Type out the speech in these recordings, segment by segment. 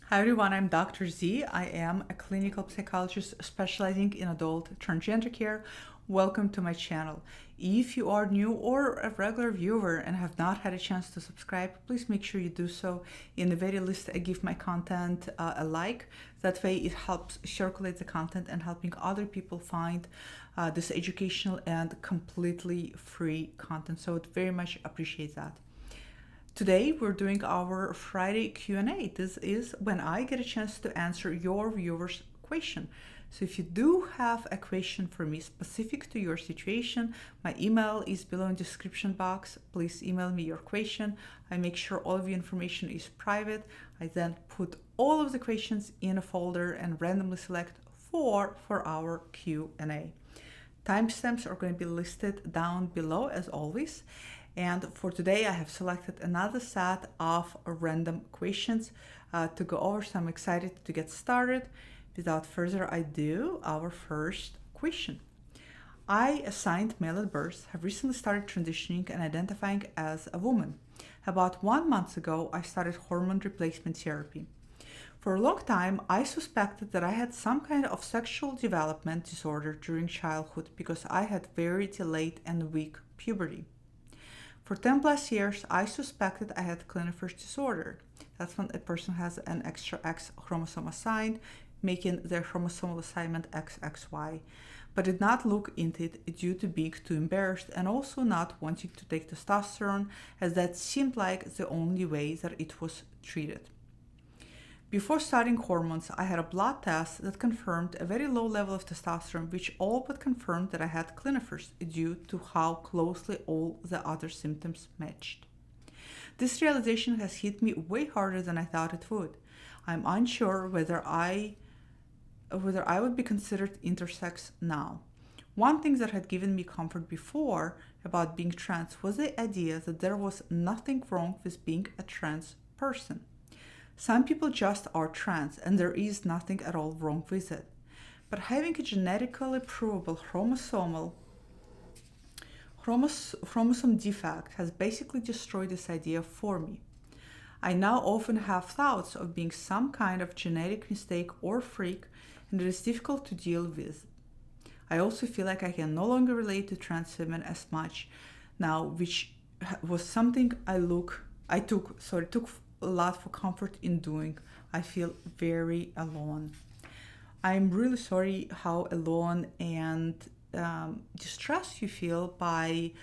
Hi everyone, I'm Dr. Z. I am a clinical psychologist specializing in adult transgender care. Welcome to my channel. If you are new or a regular viewer and have not had a chance to subscribe, please make sure you do so. In the very least, give my content a like. That way it helps circulate the content and helping other people find this educational and completely free content. So I would very much appreciate that. Today we're doing our Friday Q&A. This is when I get a chance to answer your viewers' question. So if you do have a question for me specific to your situation, my email is below in the description box. Please email me your question. I make sure all of your information is private. I then put all of the questions in a folder and randomly select four for our Q&A. Timestamps are going to be listed down below as always. And for today, I have selected another set of random questions to go over, so I'm excited to get started. Without further ado, our first question. I, assigned male at birth, have recently started transitioning and identifying as a woman. About 1 month ago, I started hormone replacement therapy. For a long time, I suspected that I had some kind of sexual development disorder during childhood because I had very delayed and weak puberty. For 10 plus years, I suspected I had Klinefelter disorder. That's when a person has an extra X chromosome assigned, making their chromosomal assignment XXY, but did not look into it due to being too embarrassed and also not wanting to take testosterone, as that seemed like the only way that it was treated. Before starting hormones, I had a blood test that confirmed a very low level of testosterone, which all but confirmed that I had Klinefelter due to how closely all the other symptoms matched. This realization has hit me way harder than I thought it would. I'm unsure whether I would be considered intersex now. One thing that had given me comfort before about being trans was the idea that there was nothing wrong with being a trans person. Some people just are trans and there is nothing at all wrong with it. But having a genetically provable chromosome defect has basically destroyed this idea for me. I now often have thoughts of being some kind of genetic mistake or freak, and it is difficult to deal with. I also feel like I can no longer relate to trans women as much now, which was something I took a lot for comfort in doing. I feel very alone. I'm really sorry how alone and distressed you feel by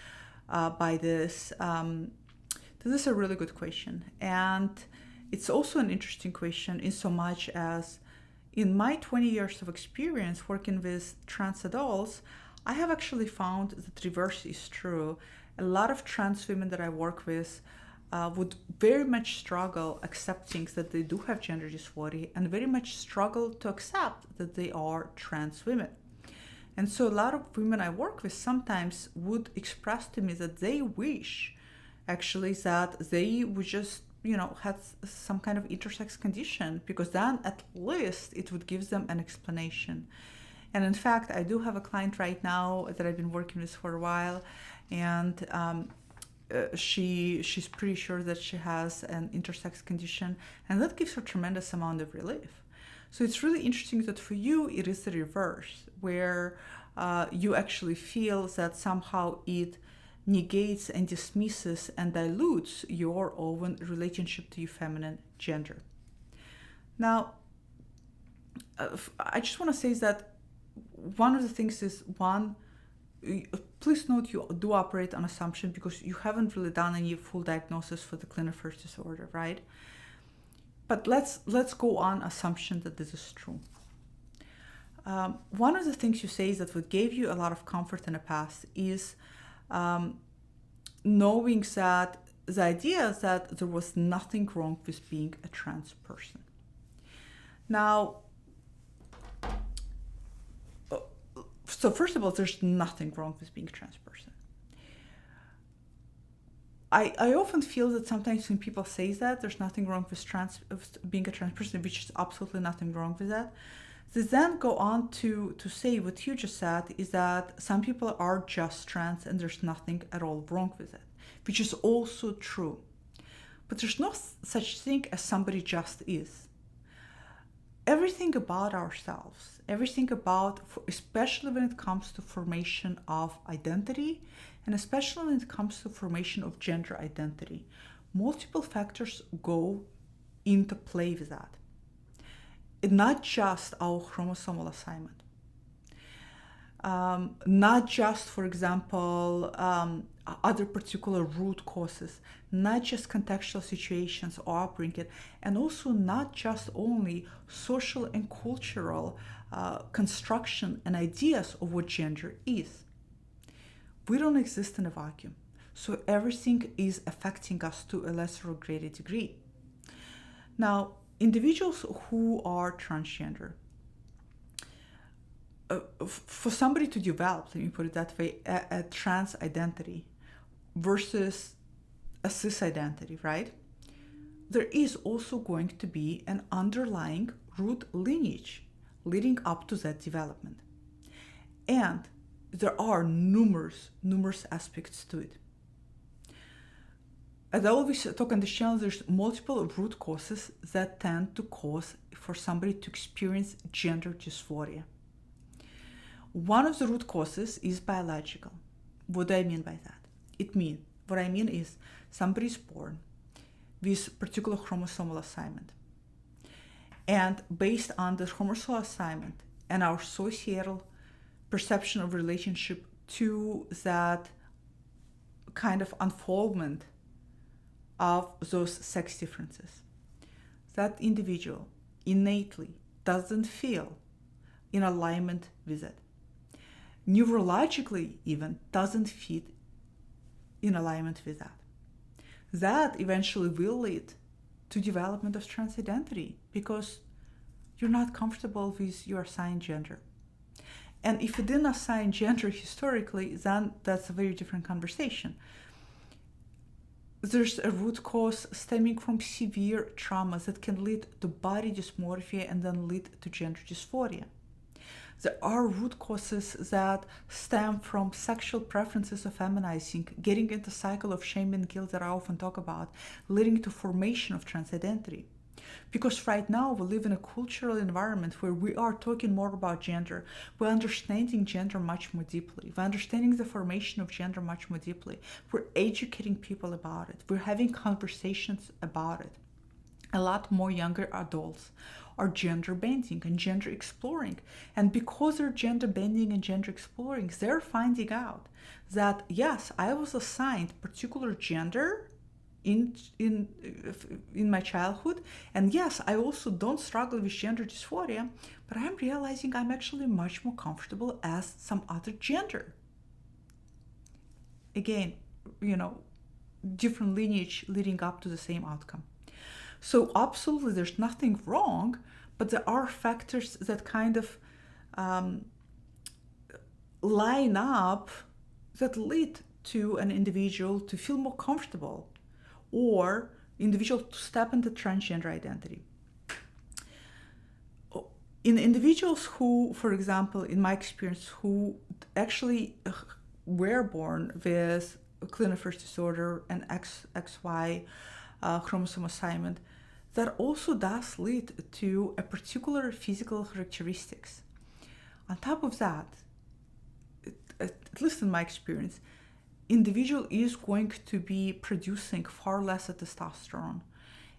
this. This is a really good question, and it's also an interesting question in so much as in my 20 years of experience working with trans adults, I have actually found that the reverse is true. A lot of trans women that I work with would very much struggle accepting that they do have gender dysphoria and very much struggle to accept that they are trans women. And so a lot of women I work with sometimes would express to me that they wish actually that they would just, had some kind of intersex condition, because then at least it would give them an explanation. And in fact, I do have a client right now that I've been working with for a while, and she's pretty sure that she has an intersex condition, and that gives her tremendous amount of relief. So it's really interesting that for you it is the reverse, where you actually feel that somehow it negates and dismisses and dilutes your own relationship to your feminine gender. Now, I just want to say that one of the things is, please note you do operate on assumption because you haven't really done any full diagnosis for the Klinefelter disorder, right? But let's go on assumption that this is true. One of the things you say that what gave you a lot of comfort in the past is knowing that the idea that there was nothing wrong with being a trans person. Now, so first of all, there's nothing wrong with being a trans person. I often feel that sometimes when people say that there's nothing wrong with being a trans person, which is absolutely nothing wrong with that, they then go on to say what you just said is that some people are just trans and there's nothing at all wrong with it, which is also true. But there's no such thing as somebody just is. everything about ourselves, everything about, especially when it comes to formation of identity, and especially when it comes to formation of gender identity, multiple factors go into play with that. Not just our chromosomal assignment, not just, for example, other particular root causes, not just contextual situations or upbringing, and also not just only social and cultural construction and ideas of what gender is. We don't exist in a vacuum, so everything is affecting us to a lesser or greater degree. Now, individuals who are transgender, for somebody to develop, let me put it that way, a trans identity versus a cis identity, right? There is also going to be an underlying root lineage leading up to that development. And there are numerous aspects to it. As I always talk on this channel, there's multiple root causes that tend to cause for somebody to experience gender dysphoria. One of the root causes is biological. What do I mean by that? What I mean is somebody's born with particular chromosomal assignment. And based on the chromosomal assignment and our societal perception of relationship to that kind of unfoldment of those sex differences, that individual innately doesn't feel in alignment with it. Neurologically even doesn't fit in alignment with that. That eventually will lead to development of trans identity because you're not comfortable with your assigned gender. And if you didn't assign gender historically, then that's a very different conversation. There's a root cause stemming from severe traumas that can lead to body dysmorphia and then lead to gender dysphoria. There are root causes that stem from sexual preferences of feminizing, getting into cycle of shame and guilt that I often talk about, leading to formation of trans identity. Because right now we live in a cultural environment where we are talking more about gender. We're understanding gender much more deeply. We're understanding the formation of gender much more deeply. We're educating people about it. We're having conversations about it. A lot more younger adults are gender bending and gender exploring. And because they're gender bending and gender exploring, they're finding out that, yes, I was assigned particular gender in my childhood, and yes, I also don't struggle with gender dysphoria, but I'm realizing I'm actually much more comfortable as some other gender. Again, different lineage leading up to the same outcome. So absolutely, there's nothing wrong, but there are factors that kind of line up that lead to an individual to feel more comfortable or individual to step into transgender identity. In individuals who, for example, in my experience, who actually were born with Klinefelter disorder and XY chromosome assignment, that also does lead to a particular physical characteristics. On top of that, at least in my experience, individual is going to be producing far less testosterone,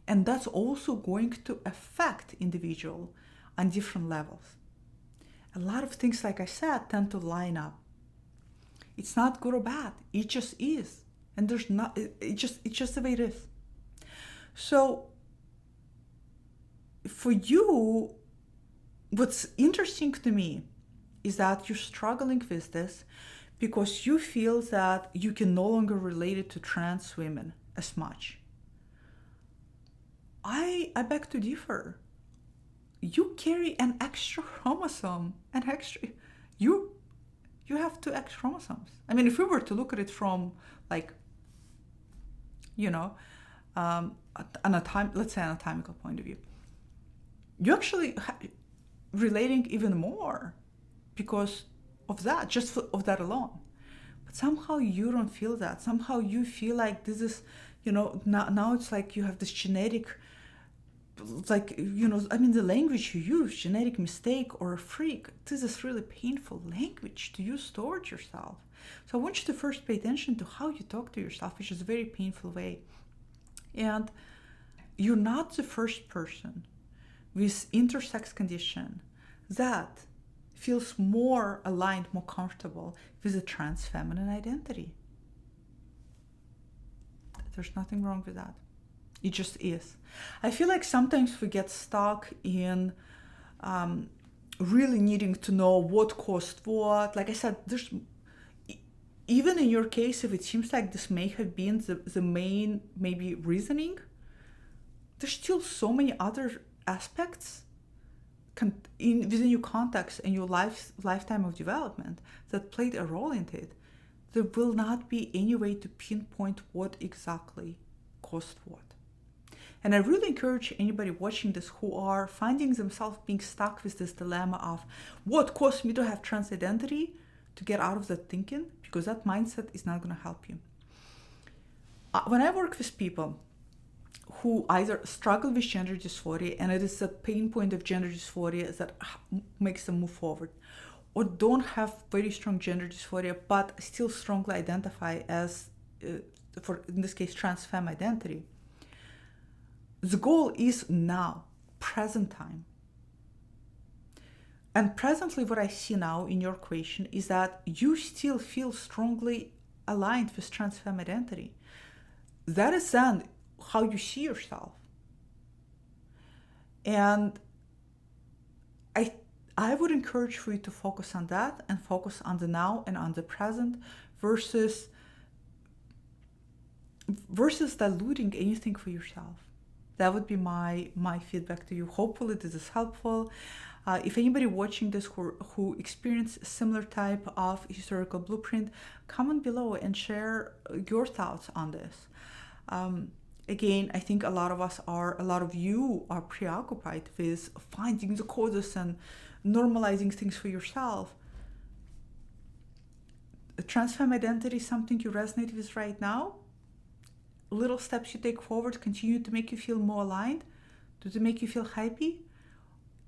and that's also going to affect individual on different levels. A lot of things, like I said, tend to line up. It's not good or bad, it just is, and there's not, it's just the way it is. So for you, what's interesting to me is that you're struggling with this because you feel that you can no longer relate it to trans women as much. I beg to differ. You carry an extra chromosome, you have 2 extra chromosomes. I mean, if we were to look at it from let's say anatomical point of view, you actually relating even more because of that, of that alone. But somehow you don't feel that. Somehow you feel like this is, now it's like you have this genetic like, the language you use, genetic mistake or a freak, this is really painful language to use towards yourself. So I want you to first pay attention to how you talk to yourself, which is a very painful way. And you're not the first person with intersex condition that feels more aligned, more comfortable with a trans feminine identity. There's nothing wrong with that. It just is. I feel like sometimes we get stuck in really needing to know what caused what. Like I said, there's, even in your case, if it seems like this may have been the main maybe reasoning, there's still so many other aspects within your context and your lifetime of development that played a role in it. There will not be any way to pinpoint what exactly caused what. And I really encourage anybody watching this who are finding themselves being stuck with this dilemma of what caused me to have trans identity to get out of that thinking, because that mindset is not going to help you. When I work with people who either struggle with gender dysphoria, and it is the pain point of gender dysphoria that makes them move forward, or don't have very strong gender dysphoria but still strongly identify as, for in this case, trans femme identity, the goal is now, present time. And presently what I see now in your question is that you still feel strongly aligned with trans femme identity. That is then how you see yourself. And I would encourage for you to focus on that and focus on the now and on the present versus diluting anything for yourself. That would be my feedback to you. Hopefully this is helpful. If anybody watching this who experienced a similar type of historical blueprint, comment below and share your thoughts on this. Again, I think a lot of you are preoccupied with finding the causes and normalizing things for yourself. Trans femme identity is something you resonate with right now. Little steps you take forward continue to make you feel more aligned. Does it make you feel happy?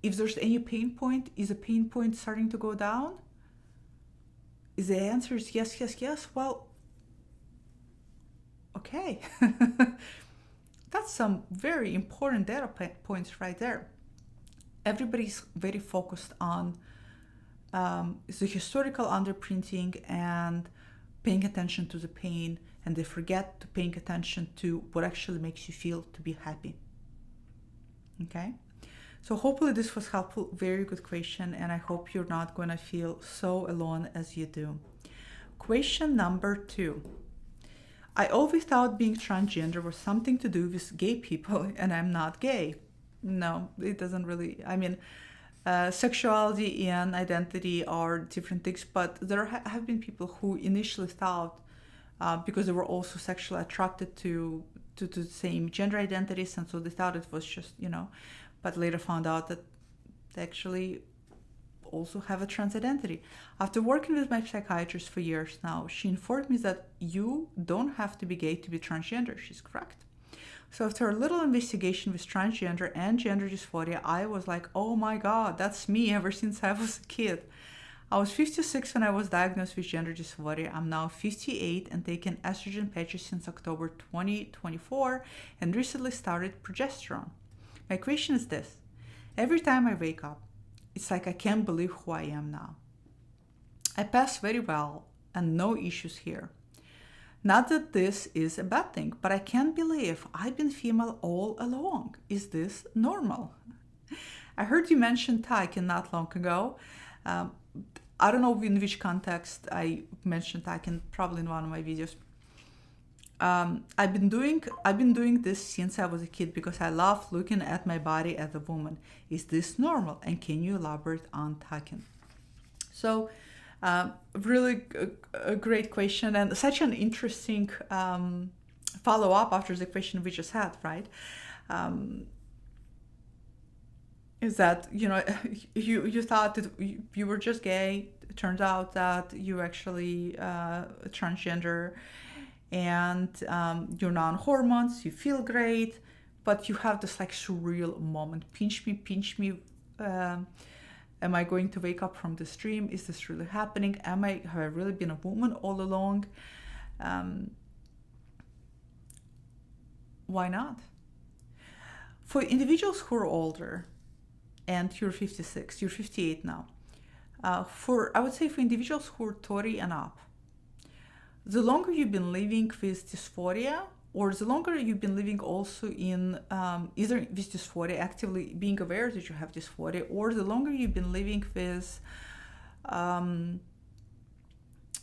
If there's any pain point, is the pain point starting to go down? If the answer is yes, yes, yes, well, okay. That's some very important data points right there. Everybody's very focused on the historical underprinting and paying attention to the pain, and they forget to paying attention to what actually makes you feel to be happy. Okay? So hopefully this was helpful. Very good question, and I hope you're not going to feel so alone as you do. Question number 2. I always thought being transgender was something to do with gay people, and I'm not gay. No, it doesn't really. Sexuality and identity are different things, but there have been people who initially thought, because they were also sexually attracted to the same gender identities, and so they thought it was just, but later found out that they actually also have a trans identity. After working with my psychiatrist for years now, she informed me that you don't have to be gay to be transgender. She's correct. So after a little investigation with transgender and gender dysphoria, I was like, oh my God, that's me ever since I was a kid. I was 56 when I was diagnosed with gender dysphoria. I'm now 58 and taken estrogen patches since October 2024 and recently started progesterone. My question is this. Every time I wake up, it's like I can't believe who I am now. I pass very well and no issues here. Not that this is a bad thing, but I can't believe I've been female all along. Is this normal? I heard you mention Taiken not long ago. I don't know in which context I mentioned Taiken, probably in one of my videos. I've been doing this since I was a kid because I love looking at my body as a woman. Is this normal? And can you elaborate on Taiken? So, really a great question and such an interesting follow-up after the question we just had, right? Is that, you thought that you were just gay. It turns out that you're actually transgender and you're non-hormones, you feel great, but you have this like surreal moment. Pinch me. Am I going to wake up from this dream? Is this really happening? Have I really been a woman all along? Why not? For individuals who are older, and you're 56, you're 58 now. I would say for individuals who are 30 and up, the longer you've been living with dysphoria, or the longer you've been living also in either with dysphoria, actively being aware that you have dysphoria, or the longer you've been living with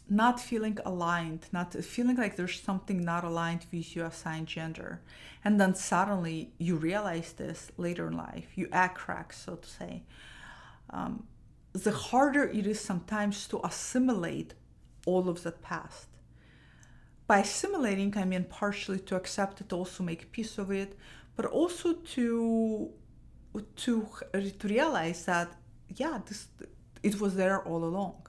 not feeling aligned, not feeling like there's something not aligned with your assigned gender. And then suddenly you realize this later in life, you act crack, so to say. The harder it is sometimes to assimilate all of that past. By assimilating, I mean partially to accept it, also make peace of it, but also to realize that, yeah, it was there all along.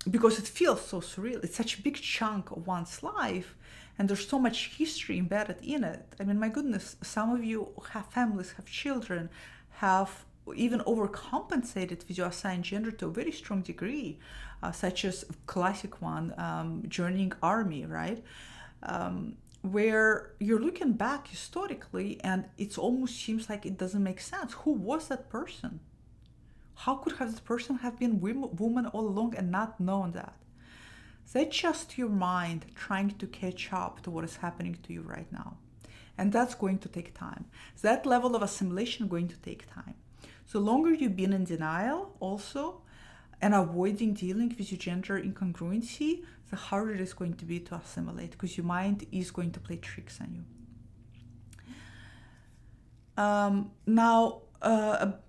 Because it feels so surreal. It's such a big chunk of one's life, and there's so much history embedded in it. I mean, my goodness, some of you have families, have children, have even overcompensated with your assigned gender to a very strong degree, such as classic one, joining army, right? Where you're looking back historically and it almost seems like it doesn't make sense. Who was that person? How could this person have been woman all along and not known that? That's just your mind trying to catch up to what is happening to you right now. And that's going to take time. That level of assimilation is going to take time. So the longer you've been in denial also and avoiding dealing with your gender incongruency, the harder it is going to be to assimilate, because your mind is going to play tricks on you. Now,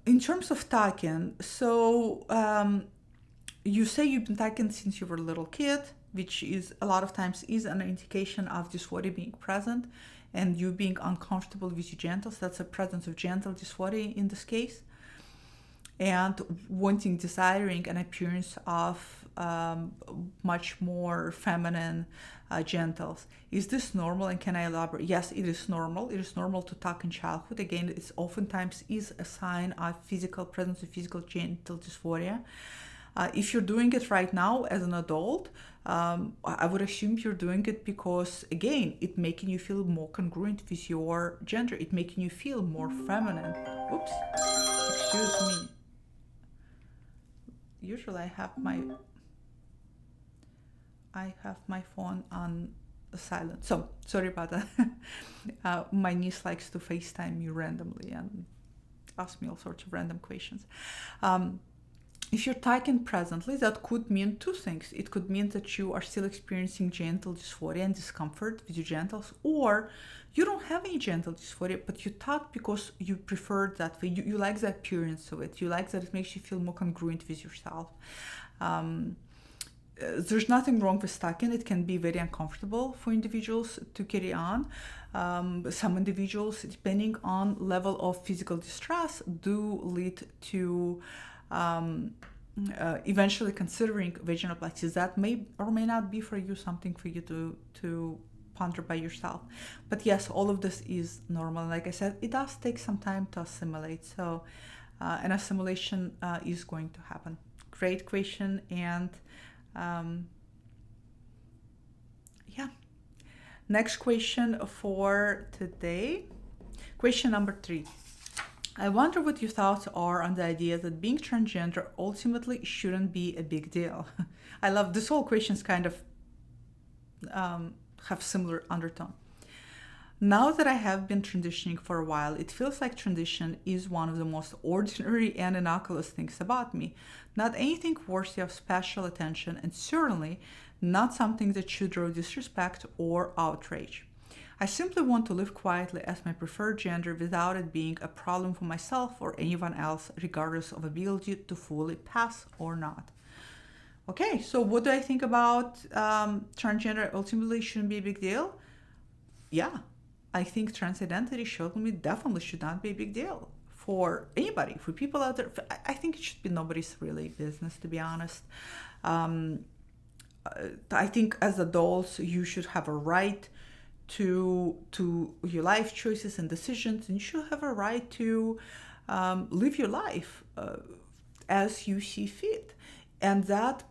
in terms of talking, so you say you've been talking since you were a little kid, which is a lot of times is an indication of dysphoria being present and you being uncomfortable with your genitals. That's a presence of genital dysphoria in this case. And desiring an appearance of much more feminine genitals. Is this normal, and can I elaborate? Yes, it is normal. It is normal to talk in childhood. Again, it's oftentimes is a sign of presence of physical genital dysphoria. If you're doing it right now as an adult, I would assume you're doing it because, again, it making you feel more congruent with your gender. It making you feel more feminine. Oops, excuse me. Usually I have my phone on silent. So sorry about that. My niece likes to FaceTime me randomly and ask me all sorts of random questions. If you're typing presently, that could mean two things. It could mean that you are still experiencing genital dysphoria and discomfort with your genitals, or you don't have any genital dysphoria, but you talk because you prefer it that way. You like the appearance of it. You like that it makes you feel more congruent with yourself. There's nothing wrong with talking. It can be very uncomfortable for individuals to carry on. Some individuals, depending on level of physical distress, do lead to eventually considering vaginoplasty. That may or may not be for you something for you to ponder by yourself. But yes, all of this is normal. Like I said, it does take some time to assimilate. So an assimilation is going to happen. Great question. And yeah. Next question for today. Question number 3. I wonder what your thoughts are on the idea that being transgender ultimately shouldn't be a big deal. I love this whole questions kind of have similar undertone. Now that I have been transitioning for a while, it feels like transition is one of the most ordinary and innocuous things about me. Not anything worthy of special attention, and certainly not something that should draw disrespect or outrage. I simply want to live quietly as my preferred gender without it being a problem for myself or anyone else, regardless of ability to fully pass or not. Okay, so what do I think about transgender ultimately shouldn't be a big deal? Yeah, I think trans identity definitely should not be a big deal for anybody, for people out there. I think it should be nobody's really business, to be honest. I think as adults, you should have a right to your life choices and decisions, and you should have a right to live your life as you see fit. And that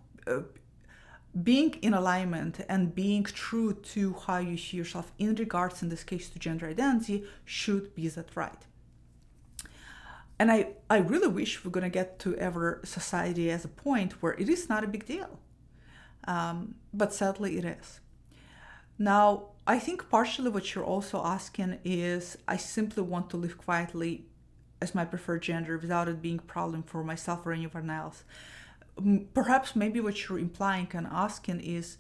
being in alignment and being true to how you see yourself in regards, in this case, to gender identity, should be that right. And I really wish we're going to get to ever society as a point where it is not a big deal. But sadly it is. Now, I think partially what you're also asking is, I simply want to live quietly as my preferred gender without it being a problem for myself or anyone else. Perhaps maybe what you're implying and asking is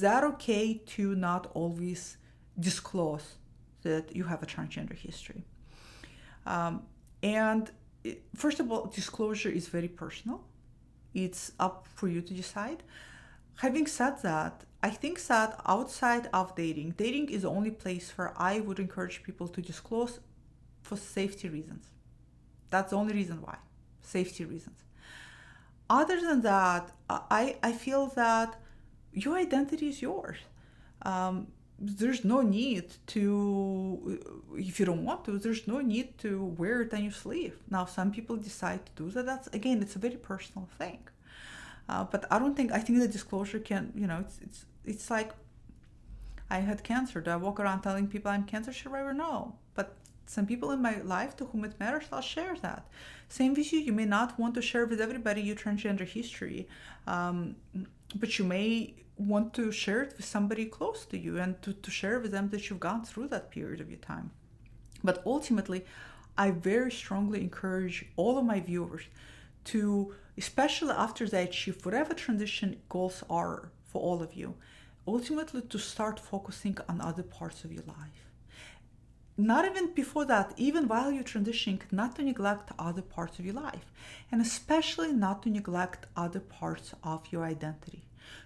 that okay to not always disclose that you have a transgender history? First of all, disclosure is very personal. It's up for you to decide. Having said that, I think that outside of dating is the only place where I would encourage people to disclose for safety reasons. That's the only reason why. Safety reasons. Other than that, I feel that your identity is yours. There's no need to, if you don't want to, there's no need to wear it on your sleeve. Now, some people decide to do that. That's, again, it's a very personal thing. But I think the disclosure can, it's like, I had cancer. Do I walk around telling people I'm cancer survivor? No. But some people in my life to whom it matters, I'll share that. Same with you. You may not want to share with everybody your transgender history, but you may want to share it with somebody close to you and to share with them that you've gone through that period of your time. But ultimately, I very strongly encourage all of my viewers to, especially after they achieve whatever transition goals are for all of you, ultimately to start focusing on other parts of your life. Not even before that, even while you're transitioning, not to neglect other parts of your life, and especially not to neglect other parts of your identity.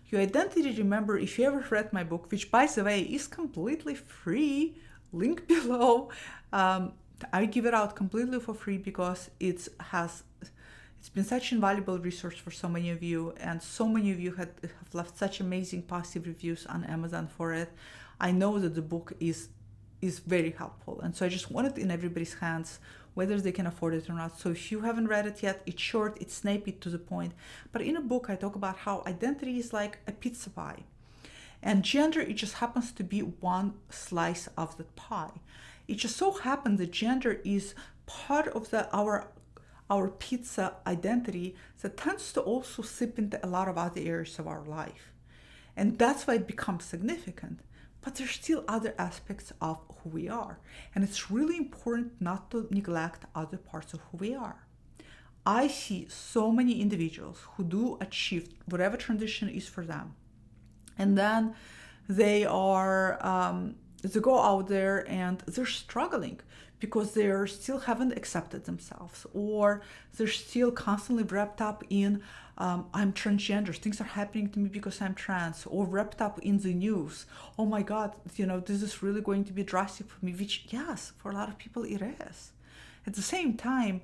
Your identity, remember, if you ever read my book, which by the way is completely free, link below, I give it out completely for free because it's been such an invaluable resource for so many of you, and so many of you have left such amazing positive reviews on Amazon for it. I know that the book is very helpful, and so I just want it in everybody's hands, whether they can afford it or not. So if you haven't read it yet, it's short, it's snappy, to the point. But in a book, I talk about how identity is like a pizza pie, and gender, it just happens to be one slice of the pie. It just so happens that gender is part of our pizza identity that tends to also sip into a lot of other areas of our life. And that's why it becomes significant. But there's still other aspects of who we are. And it's really important not to neglect other parts of who we are. I see so many individuals who do achieve whatever transition is for them. And then they go out there and they're struggling because they still haven't accepted themselves, or they're still constantly wrapped up in I'm transgender, things are happening to me because I'm trans, or wrapped up in the news. Oh my God, this is really going to be drastic for me, which yes, for a lot of people it is. At the same time,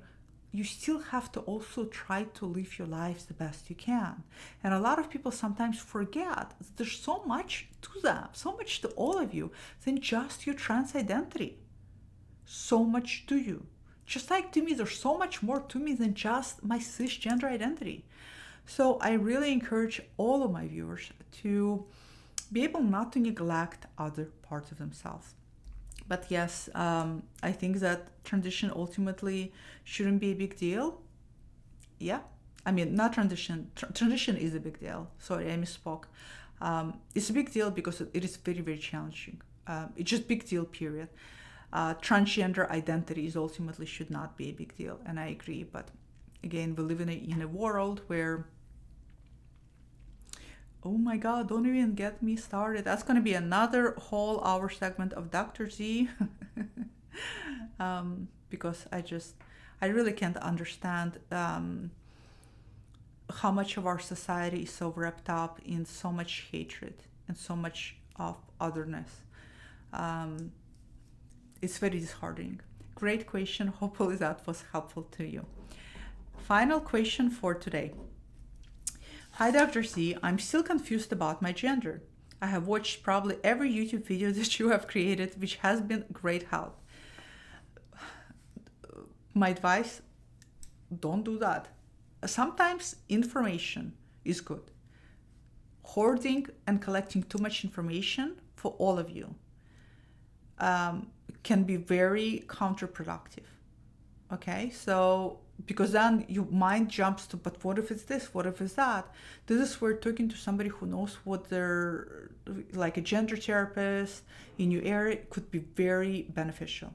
you still have to also try to live your lives the best you can. And a lot of people sometimes forget that there's so much to them, so much to all of you than just your trans identity. So much to you. Just like to me, there's so much more to me than just my cisgender identity. So I really encourage all of my viewers to be able not to neglect other parts of themselves. But yes, I think that transition ultimately shouldn't be a big deal. Yeah, I mean, not transition. Transition is a big deal. Sorry, I misspoke. It's a big deal because it is very, very challenging. It's just big deal, period. Transgender identities ultimately should not be a big deal, and I agree. But again, we live in a world where, oh my God, don't even get me started. That's going to be another whole hour segment of Dr. Z. Because I really can't understand how much of our society is so wrapped up in so much hatred and so much of otherness. It's very disheartening. Great question. Hopefully that was helpful to you. Final question for today. Hi, Dr. C. I'm still confused about my gender. I have watched probably every YouTube video that you have created, which has been great help. My advice, don't do that. Sometimes information is good. Hoarding and collecting too much information for all of you can be very counterproductive. Okay, so because then your mind jumps to, but what if it's this? What if it's that? This is where talking to somebody who knows what they're, like a gender therapist in your area, could be very beneficial.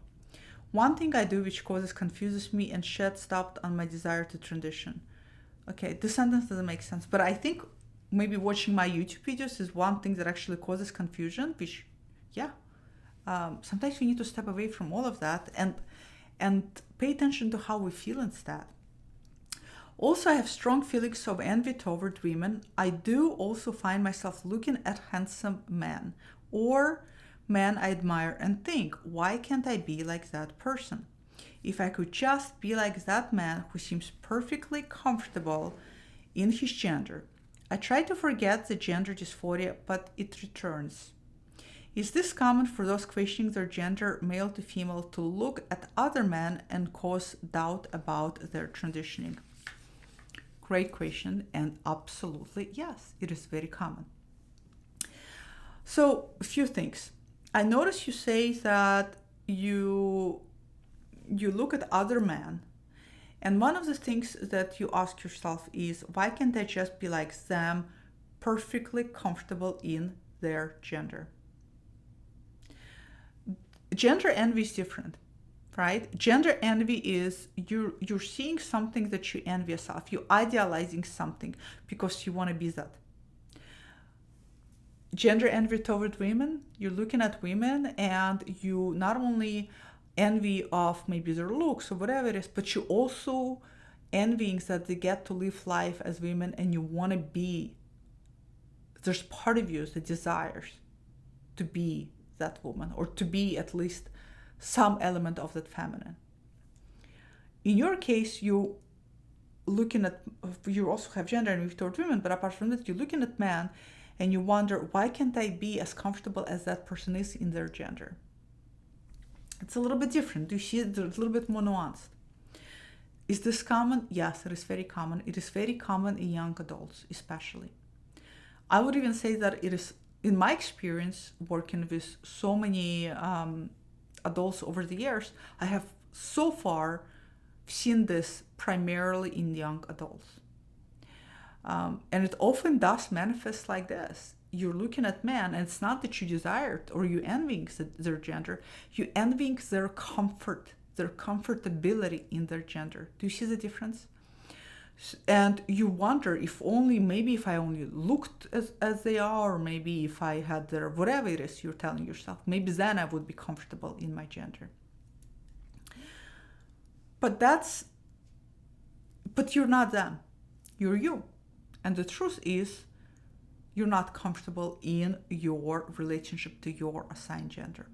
One thing I do which confuses me and sheds doubt on my desire to transition. Okay, this sentence doesn't make sense, but I think maybe watching my YouTube videos is one thing that actually causes confusion, which, yeah, sometimes we need to step away from all of that and pay attention to how we feel instead. Also, I have strong feelings of envy toward women. I do also find myself looking at handsome men or men I admire and think, why can't I be like that person? If I could just be like that man who seems perfectly comfortable in his gender. I try to forget the gender dysphoria, but it returns. Is this common for those questioning their gender, male to female, to look at other men and cause doubt about their transitioning? Great question, and absolutely yes, it is very common. So, a few things. I notice you say that you look at other men, and one of the things that you ask yourself is, why can't I just be like them, perfectly comfortable in their gender? Gender envy is different, right? Gender envy is you're seeing something that you envy yourself. You're idealizing something because you want to be that. Gender envy toward women, you're looking at women and you not only envy of maybe their looks or whatever it is, but you also envying that they get to live life as women and you want to be, there's part of you that desires to be that woman or to be at least some element of that feminine. In your case, you also have gender envy toward women, but apart from that, you're looking at men and you wonder, why can't I be as comfortable as that person is in their gender? It's a little bit different. Do you see it? It's a little bit more nuanced. Is this common? Yes, it is very common. It is very common in young adults, especially. I would even say that it is, in my experience, working with so many adults over the years, I have so far seen this primarily in young adults. And it often does manifest like this. You're looking at men, and it's not that you desire it or you envying their gender, you envying their comfort, their comfortability in their gender. Do you see the difference? And you wonder, maybe if I only looked as they are, or maybe if I had their, whatever it is you're telling yourself, maybe then I would be comfortable in my gender. But you're not them. You're you. And the truth is, you're not comfortable in your relationship to your assigned gender.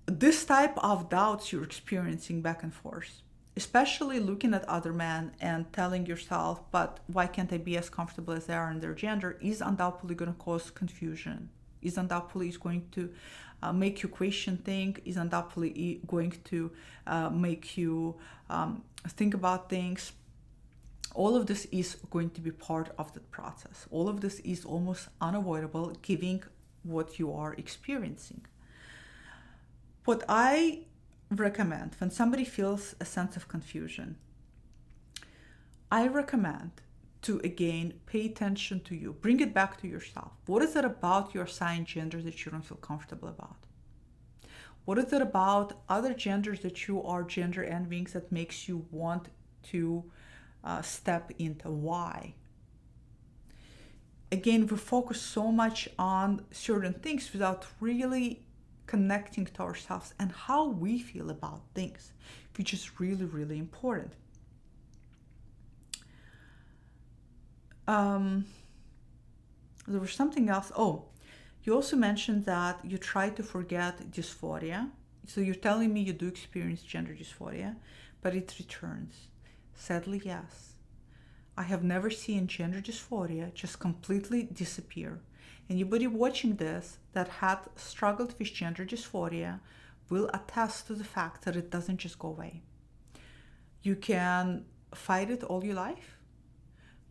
This type of doubts you're experiencing back and forth, especially looking at other men and telling yourself, but why can't I be as comfortable as they are in their gender, is undoubtedly going to cause confusion, is undoubtedly going to make you question things, is undoubtedly going to make you think about things. All of this is going to be part of the process. All of this is almost unavoidable given what you are experiencing. What I recommend when somebody feels a sense of confusion, I recommend to again pay attention to you, bring it back to yourself. What is it about your assigned gender that you don't feel comfortable about? What is it about other genders that you are gender envying that makes you want to step into? Why? Again, we focus so much on certain things without really connecting to ourselves and how we feel about things, which is really, really important. There was something else. Oh, you also mentioned that you try to forget dysphoria. So you're telling me you do experience gender dysphoria, but it returns. Sadly, yes. I have never seen gender dysphoria just completely disappear. Anybody watching this that had struggled with gender dysphoria will attest to the fact that it doesn't just go away. You can fight it all your life.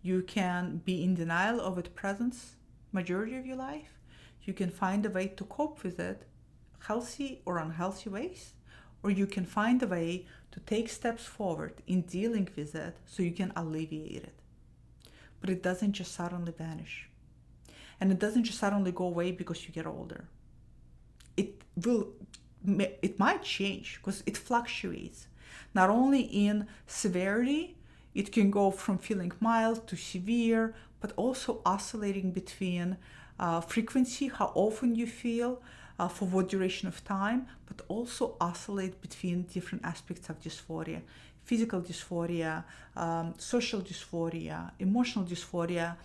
You can be in denial of its presence majority of your life. You can find a way to cope with it, healthy or unhealthy ways, or you can find a way to take steps forward in dealing with it so you can alleviate it. But it doesn't just suddenly vanish. And it doesn't just suddenly go away because you get older. It might change because it fluctuates. Not only in severity, it can go from feeling mild to severe, but also oscillating between frequency, how often you feel, for what duration of time, but also oscillate between different aspects of dysphoria. Physical dysphoria, social dysphoria, emotional dysphoria.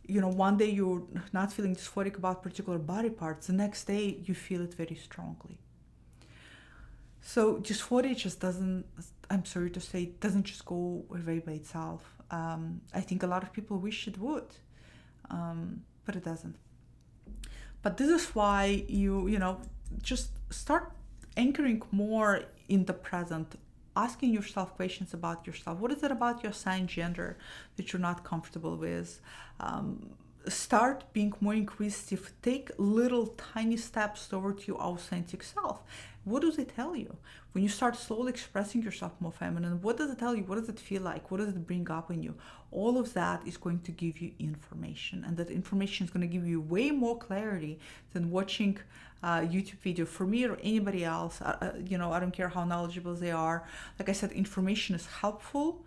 One day you're not feeling dysphoric about particular body parts, the next day you feel it very strongly. So dysphoria just doesn't, I'm sorry to say, doesn't just go away by itself. I think a lot of people wish it would, but it doesn't. But this is why you just start anchoring more in the present, asking yourself questions about yourself. What is it about your assigned gender that you're not comfortable with? Start being more inquisitive. Take little tiny steps toward your authentic self. What does it tell you? When you start slowly expressing yourself more feminine, what does it tell you? What does it feel like? What does it bring up in you? All of that is going to give you information, and that information is going to give you way more clarity than watching a YouTube video. For me or anybody else, I don't care how knowledgeable they are. Like I said, information is helpful.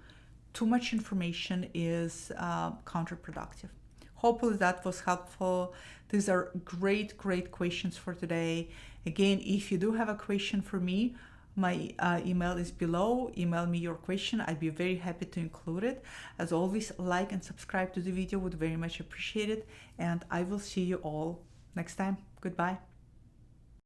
Too much information is counterproductive. Hopefully that was helpful. These are great questions for today. Again, if you do have a question for me, my email is below. Email me your question. I'd be very happy to include it. As always, like and subscribe to the video, would very much appreciate it. And I will see you all next time. Goodbye.